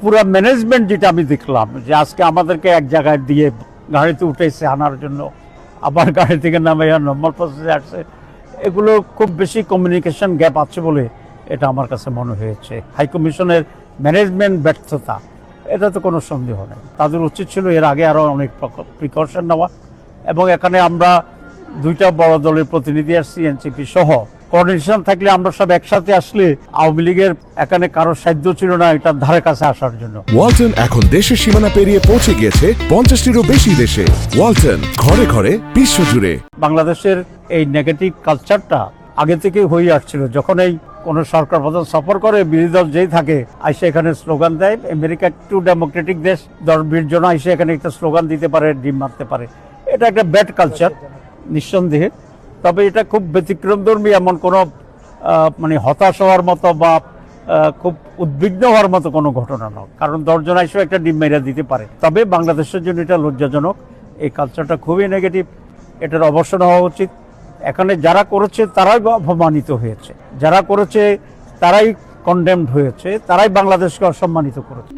পুরো ম্যানেজমেন্ট যেটা আমি দেখলাম যে আজকে আমাদেরকে এক জায়গায় দিয়ে গাড়িতে উঠেছে আনার জন্য, আবার গাড়ি থেকে নামে নর্মাল প্রসেসে আসছে, এগুলো খুব বেশি কমিউনিকেশন গ্যাপ আছে বলে এটা আমার কাছে মনে হয়েছে। হাই কমিশনের ম্যানেজমেন্ট ব্যর্থতা, এটা তো কোনো সন্দেহ নেই। তাদের উচিত ছিল এর আগে আরও অনেক প্রিকশন নেওয়া, এবং এখানে আমরা দুইটা বড় দলের প্রতিনিধি আসছি, এনসিপি সহ। কোঅর্ডিনেশন থাকলে আমরা সব একসাথে আসলে আওয়ামী লীগের এখানে কারো সাধ্য ছিল না এটার ধারে কাছে আসার জন্য। ওয়ালটন এখন দেশের সীমানা পেরিয়ে পৌঁছে গিয়েছে 50টিরও বেশি দেশে। ওয়ালটন, ঘরে ঘরে বিশ্বজুড়ে। বাংলাদেশের এই নেগেটিভ কালচারটা আগে থেকে হয়ে আসছিল। যখন এই কোনো সরকার প্রধান সফর করে, বিরোধী দল যেই থাকে আইসে এখানে স্লোগান দেয়। আমেরিকা একটু ডেমোক্রেটিক দেশ, 10-20 জন আইসে এখানে একটা স্লোগান দিতে পারে, ডিম মারতে পারে। এটা একটা ব্যাড কালচার নিঃসন্দেহে। তবে এটা খুব ব্যতিক্রমধর্মী, এমন কোনো মানে হতাশ হওয়ার মতো বা খুব উদ্বিগ্ন হওয়ার মতো কোনো ঘটনা নয়। কারণ 10 জন আইসেও একটা ডিম মেরে দিতে পারে। তবে বাংলাদেশের জন্য এটা লজ্জাজনক। এই কালচারটা খুবই নেগেটিভ, এটার অবসান হওয়া উচিত। এখানে যারা করেছে তারাই অপমানিত হয়েছে, যারা করেছে তারাই কন্ডেমড হয়েছে, তারাই বাংলাদেশকে অসম্মানিত করেছে।